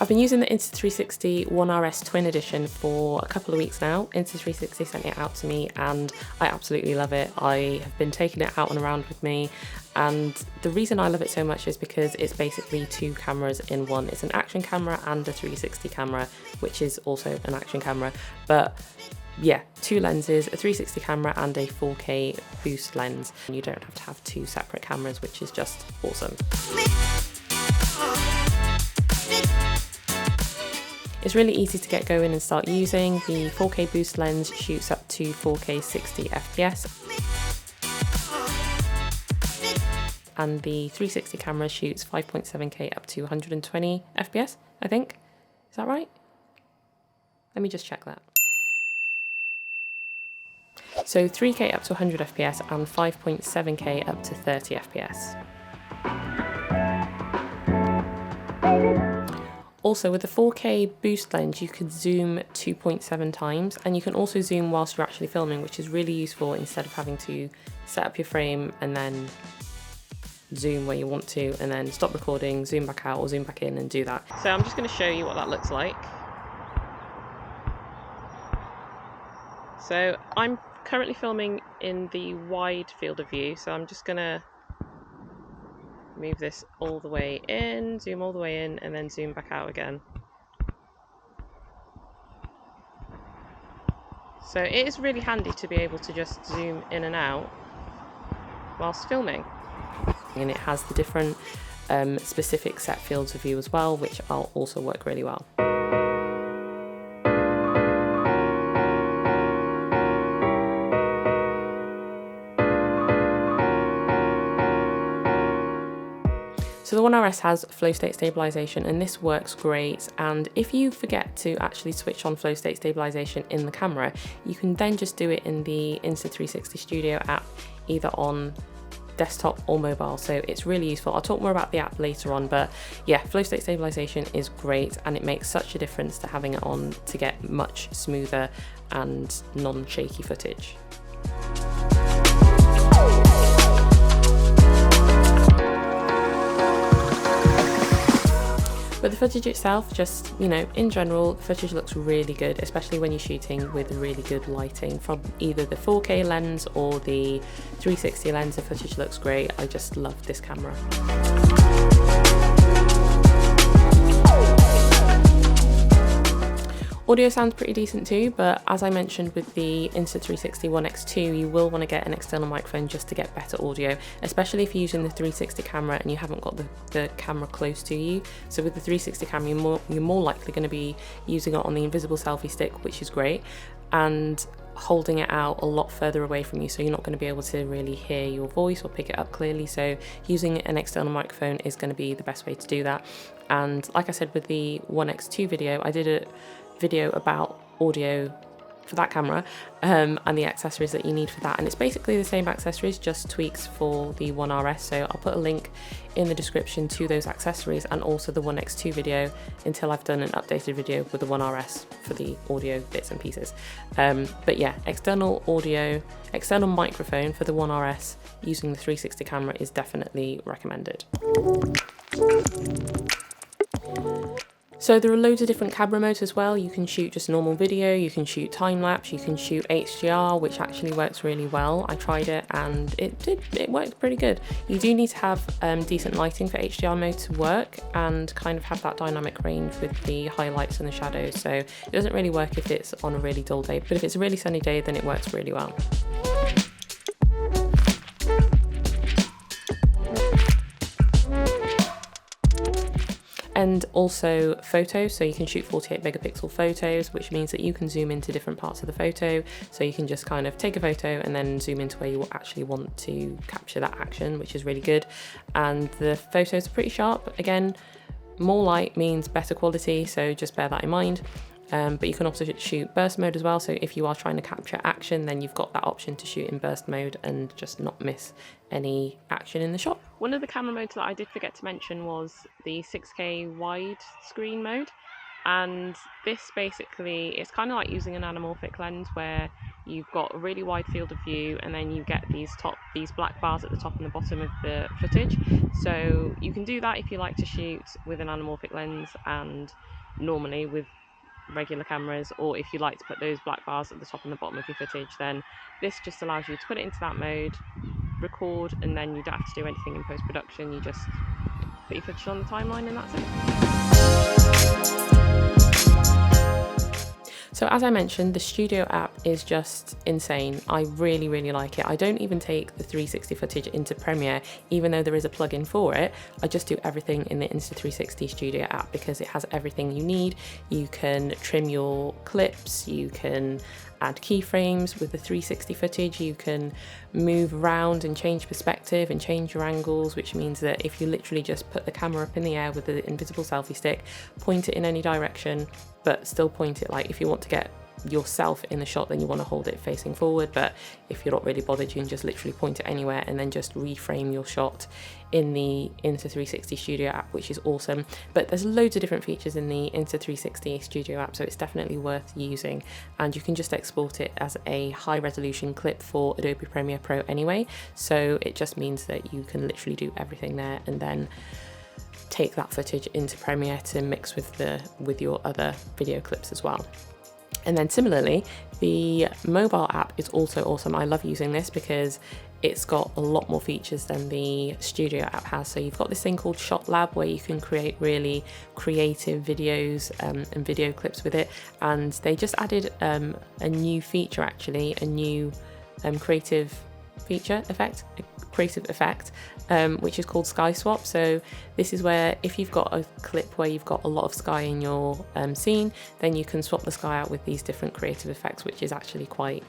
I've been using the Insta360 One RS Twin Edition for a couple of weeks now. Insta360 sent it out to me and I absolutely love it. I have been taking it out and around with me, and the reason I love it so much is because it's basically two cameras in one. It's an action camera and a 360 camera, which is also an action camera, but yeah, two lenses, a 360 camera and a 4K boost lens. And you don't have to have two separate cameras, which is just awesome. It's really easy to get going and start using. The 4K boost lens shoots up to 4K 60 FPS. And the 360 camera shoots 5.7K up to 120 FPS, I think. Is that right? Let me just check that. So 3K up to 100 FPS and 5.7K up to 30 FPS. Also, with the 4K boost lens, you can zoom 2.7 times, and you can also zoom whilst you're actually filming, which is really useful instead of having to set up your frame and then zoom where you want to and then stop recording, zoom back out or zoom back in and do that. So I'm just going to show you what that looks like. So I'm currently filming in the wide field of view, so I'm just going to move this all the way in, zoom all the way in, and then zoom back out again. So it is really handy to be able to just zoom in and out whilst filming. And it has the different specific set fields of view as well, which will also work really well. So the One RS has flow state stabilization, and this works great. And if you forget to actually switch on flow state stabilization in the camera, you can then just do it in the Insta360 Studio app, either on desktop or mobile. So it's really useful. I'll talk more about the app later on, but yeah, flow state stabilization is great, and it makes such a difference to having it on to get much smoother and non-shaky footage. But the footage itself, just, you know, in general, the footage looks really good, especially when you're shooting with really good lighting from either the 4K lens or the 360 lens. The footage looks great. I just love this camera. Audio sounds pretty decent too, but as I mentioned with the Insta360 One X2, you will want to get an external microphone just to get better audio, especially if you're using the 360 camera and you haven't got the camera close to you. So with the 360 camera, you're more likely going to be using it on the invisible selfie stick, which is great, and holding it out a lot further away from you, so you're not going to be able to really hear your voice or pick it up clearly. So using an external microphone is going to be the best way to do that. And like I said with the One X2 video, I did a video about audio for that camera and the accessories that you need for that, and it's basically the same accessories, just tweaks for the One RS. So I'll put a link in the description to those accessories and also the One X2 video until I've done an updated video with the One RS for the audio bits and pieces. But yeah, external microphone for the One RS using the 360 camera is definitely recommended. So there are loads of different camera modes as well. You can shoot just normal video, you can shoot time-lapse, you can shoot HDR, which actually works really well. I tried it and it worked pretty good. You do need to have decent lighting for HDR mode to work and kind of have that dynamic range with the highlights and the shadows. So it doesn't really work if it's on a really dull day, but if it's a really sunny day, then it works really well. And also photos, so you can shoot 48 megapixel photos, which means that you can zoom into different parts of the photo. So you can just kind of take a photo and then zoom into where you actually want to capture that action, which is really good. And the photos are pretty sharp. Again, more light means better quality, so just bear that in mind. But you can also shoot burst mode as well, so if you are trying to capture action, then you've got that option to shoot in burst mode and just not miss any action in the shot. One of the camera modes that I did forget to mention was the 6K wide screen mode, and this basically, it's kind of like using an anamorphic lens where you've got a really wide field of view, and then you get these black bars at the top and the bottom of the footage. So you can do that if you like to shoot with an anamorphic lens and normally with regular cameras, or if you like to put those black bars at the top and the bottom of your footage, then this just allows you to put it into that mode, record, and then you don't have to do anything in post-production. You just put your footage on the timeline and that's it. So as I mentioned, the Studio app is just insane. I really, really like it. I don't even take the 360 footage into Premiere, even though there is a plugin for it. I just do everything in the Insta360 Studio app because it has everything you need. You can trim your clips, you can add keyframes with the 360 footage, you can move around and change perspective and change your angles, which means that if you literally just put the camera up in the air with the invisible selfie stick, point it in any direction, but still point it, like if you want to get yourself in the shot, then you want to hold it facing forward, but if you're not really bothered, you can just literally point it anywhere and then just reframe your shot in the Insta360 Studio app, which is awesome. But there's loads of different features in the Insta360 Studio app, so it's definitely worth using, and you can just export it as a high resolution clip for Adobe Premiere Pro anyway, so it just means that you can literally do everything there and then take that footage into Premiere to mix with your other video clips as well. And then similarly, the mobile app is also awesome. I love using this because it's got a lot more features than the Studio app has. So you've got this thing called Shot Lab where you can create really creative videos and video clips with it. And they just added a new feature, actually, a new creative effect, which is called Sky Swap. So this is where if you've got a clip where you've got a lot of sky in your scene, then you can swap the sky out with these different creative effects, which is actually quite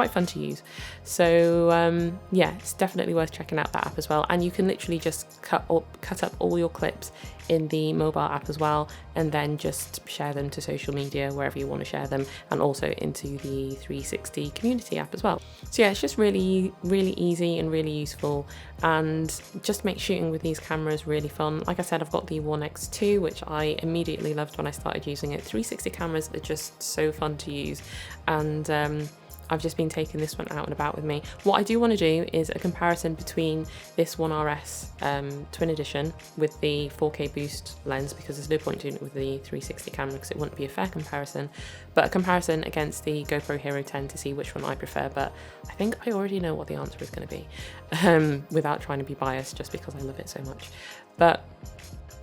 fun to use. So yeah, it's definitely worth checking out that app as well. And you can literally just cut up all your clips in the mobile app as well, and then just share them to social media wherever you want to share them, and also into the 360 community app as well. So yeah, it's just really, really easy and really useful, and just makes shooting with these cameras really fun. Like I said, I've got the One X2, which I immediately loved when I started using it. 360 cameras are just so fun to use, and I've just been taking this one out and about with me. What I do want to do is a comparison between this One RS Twin Edition with the 4K boost lens, because there's no point doing it with the 360 camera because it wouldn't be a fair comparison, but a comparison against the GoPro Hero 10 to see which one I prefer. But I think I already know what the answer is going to be without trying to be biased, just because I love it so much. But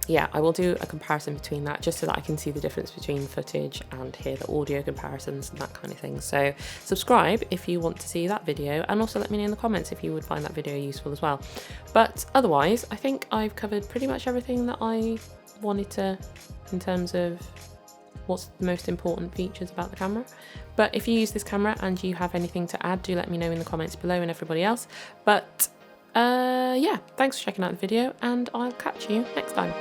yeah, I will do a comparison between that just so that I can see the difference between footage and hear the audio comparisons and that kind of thing. So subscribe if you want to see that video, and also let me know in the comments if you would find that video useful as well. But otherwise, I think I've covered pretty much everything that I wanted to in terms of what's the most important features about the camera. But if you use this camera and you have anything to add, do let me know in the comments below, and everybody else. But yeah, thanks for checking out the video, and I'll catch you next time.